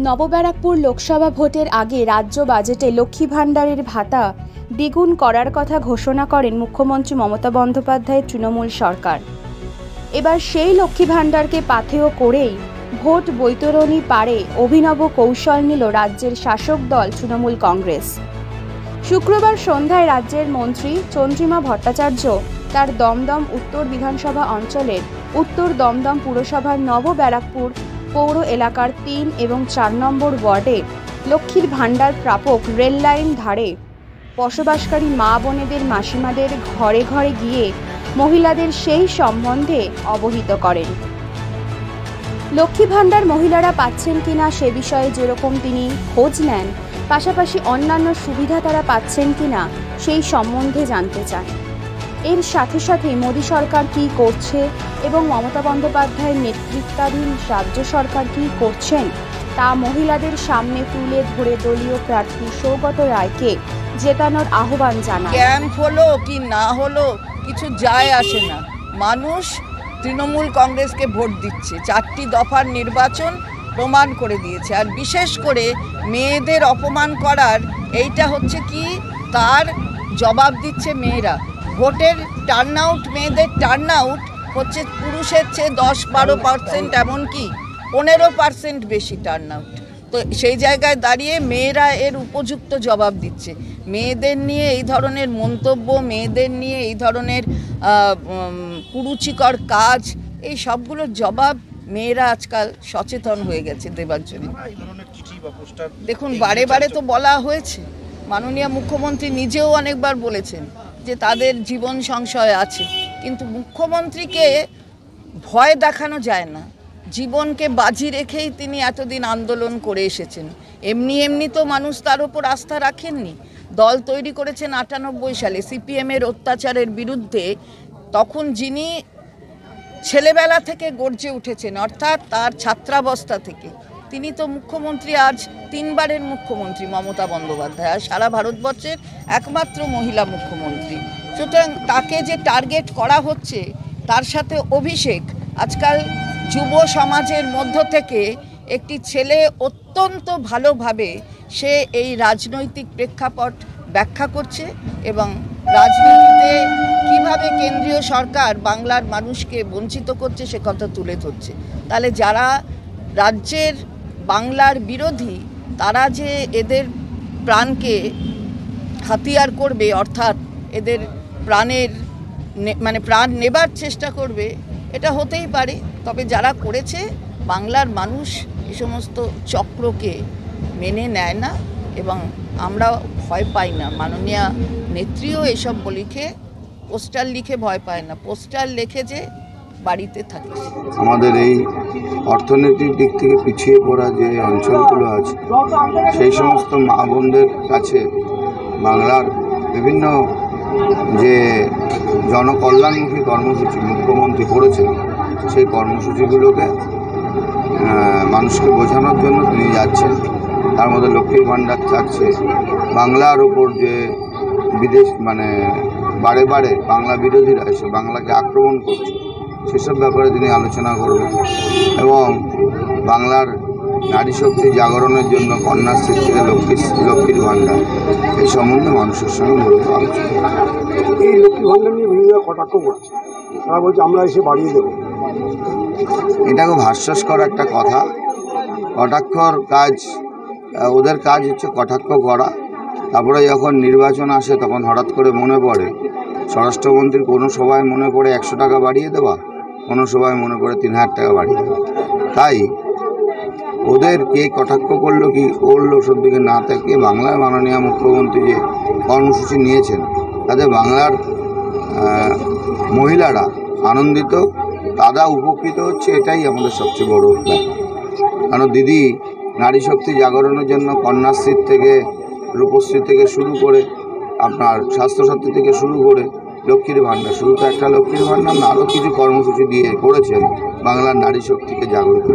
নবব্যারাকপুর লোকসভা ভোটের আগে রাজ্য বাজেটে লক্ষ্মী ভাণ্ডারের ভাতা দ্বিগুণ করার কথা ঘোষণা করেন মুখ্যমন্ত্রী মমতা বন্দ্যোপাধ্যায়ের তৃণমূল সরকার। এবার সেই লক্ষ্মী ভাণ্ডারকে পাথেয় করেই ভোট বৈতরণী পারে অভিনব কৌশল নিল রাজ্যের শাসক দল তৃণমূল কংগ্রেস। শুক্রবার সন্ধ্যায় রাজ্যের মন্ত্রী চন্দ্রিমা ভট্টাচার্য তার দমদম উত্তর বিধানসভা অঞ্চলের উত্তর দমদম পুরসভার নবব্যারাকপুর পৌর এলাকার ৩ এবং ৪ নম্বর ওয়ার্ডে লক্ষ্মীর ভাণ্ডার প্রাপক রেললাইন ধারে বসবাসকারী মা বোনেদের মাসিমাদের ঘরে ঘরে গিয়ে মহিলাদের সেই সম্বন্ধে অবহিত করেন। লক্ষ্মী ভাণ্ডার মহিলারা পাচ্ছেন কিনা সে বিষয়ে যেরকম তিনি খোঁজ নেন, পাশাপাশি অন্যান্য সুবিধা তারা পাচ্ছেন কিনা সেই সম্বন্ধে জানতে চান। এর সাথে সাথে মোদী সরকার কী করছে এবং মমতা বন্দ্যোপাধ্যায়ের নেতৃত্বাধীন রাজ্য সরকার কী করছেন তা মহিলাদের সামনে তুলে ধরে দলীয় প্রার্থী সৌগত রায়কে জেতানোর আহ্বান জানান। ক্যাম্প হলো কি না হলো কিছু যায় আসে না, মানুষ তৃণমূল কংগ্রেসকে ভোট দিচ্ছে। 4টি দফার নির্বাচন প্রমাণ করে দিয়েছে। আর বিশেষ করে মেয়েদের অপমান করার এইটা হচ্ছে কি তার জবাব দিচ্ছে মেয়েরা। ভোটের টার্নআউট, মেয়েদের টার্নআউট হচ্ছে পুরুষের চেয়ে 10-12%, এমনকি 15% বেশি টার্নআউট। তো সেই জায়গায় দাঁড়িয়ে মেয়েরা এর উপযুক্ত জবাব দিচ্ছে। মেয়েদের নিয়ে এই ধরনের মন্তব্য, মেয়েদের নিয়ে এই ধরনের কুরুচিকর কাজ, এই সবগুলোর জবাব মেয়েরা আজকাল সচেতন হয়ে গেছে দেবার জন্য। দেখুন, বারে বারে তো বলা হয়েছে, মাননীয় মুখ্যমন্ত্রী নিজেও অনেকবার বলেছেন যে তাদের জীবন সংশয় আছে, কিন্তু মুখ্যমন্ত্রীকে ভয় দেখানো যায় না। জীবনকে বাজি রেখেই তিনি এতদিন আন্দোলন করে এসেছেন। এমনি তো মানুষ তার উপর আস্থা রাখেননি। দল তৈরি করেছেন 98 সালে সিপিএমের অত্যাচারের বিরুদ্ধে। তখন যিনি ছেলেবেলা থেকে গর্জে উঠেছেন, অর্থাৎ তার ছাত্রাবস্থা থেকে, তিনি তো মুখ্যমন্ত্রী, আজ 3বারের মুখ্যমন্ত্রী মমতা বন্দ্যোপাধ্যায়, আর সারা ভারতবর্ষের একমাত্র মহিলা মুখ্যমন্ত্রী। সুতরাং তাকে যে টার্গেট করা হচ্ছে, তার সাথে অভিষেক, আজকাল যুব সমাজের মধ্য থেকে একটি ছেলে অত্যন্ত ভালোভাবে সে এই রাজনৈতিক প্রেক্ষাপট ব্যাখ্যা করছে এবং রাজনীতিতে কিভাবে কেন্দ্রীয় সরকার বাংলার মানুষকে বঞ্চিত করছে সে কথা তুলে ধরছে। তাহলে যারা রাজ্যের বাংলার বিরোধী, তারা যে এদের প্রাণকে হাতিয়ার করবে, অর্থাৎ এদের প্রাণ নেবার চেষ্টা করবে, এটা হতেই পারে। তবে যারা করেছে, বাংলার মানুষ এই সমস্ত চক্রকে মেনে নেয় না এবং আমরা ভয় পাই না। মাননীয় নেত্রীও এসব লিখে, পোস্টার লিখে ভয় পায় না, পোস্টার লিখে যে বাড়িতে থাকে। আমাদের এই অর্থনৈতিক দিক থেকে পিছিয়ে পড়া যে অঞ্চলগুলো আছে, সেই সমস্ত মা বোনদের কাছে বাংলার বিভিন্ন যে জনকল্যাণমুখী কর্মসূচি মুখ্যমন্ত্রী করেছেন, সেই কর্মসূচিগুলোকে মানুষকে বোঝানোর জন্য তিনি যাচ্ছেন। তার মধ্যে লক্ষ্মীর ভাণ্ডার থাকছে, বাংলার ওপর যে বিদেশ বারে বারে বাংলা বিরোধীরা এসে বাংলাকে আক্রমণ করছে, সেসব ব্যাপারে তিনি আলোচনা করবেন এবং বাংলার নারী শক্তি জাগরণের জন্য কন্যাশ্রী থেকে লক্ষ্মীর ভাণ্ডার, এই সম্বন্ধে মানুষের সঙ্গে মূলত আলোচনা। এই লক্ষ্মীর ভাণ্ডার নিয়ে বিভিন্ন কটাক্ষ করছে, তারা বলছে আমরা এসে বাড়িয়ে দেবো। এটা খুব হাস্যস্কর একটা কথা। কটাক্ষর কাজ, ওদের কাজ হচ্ছে কটাক্ষ করা। তারপরে যখন নির্বাচন আসে তখন হঠাৎ করে মনে পড়ে, স্বরাষ্ট্রমন্ত্রীর কোনো সভায় মনে পড়ে 100 টাকা বাড়িয়ে দেওয়া, কোনো সভায় মনে পড়ে 3000 টাকা বাড়িয়ে দেওয়া। তাই ওদের কে কটাক্ষ করলো কি করলো সব দিকে না থেকে বাংলার মাননীয় মুখ্যমন্ত্রী যে কর্মসূচি নিয়েছেন, তাতে বাংলার মহিলারা আনন্দিত, তারা উপকৃত হচ্ছে, এটাই আমাদের সবচেয়ে বড় ব্যাপার। কারণ দিদি নারী শক্তি জাগরণের জন্য কন্যাশ্রী থেকে, রূপশ্রী থেকে শুরু করে, আপনার স্বাস্থ্যসাথী থেকে শুরু করে লক্ষ্মীর ভাণ্ডার, শুধু তো একটা লক্ষ্মীর ভাণ্ডার না, আরও কিছু কর্মসূচি দিয়ে করেছেন বাংলার নারী শক্তিকে জাগরণ।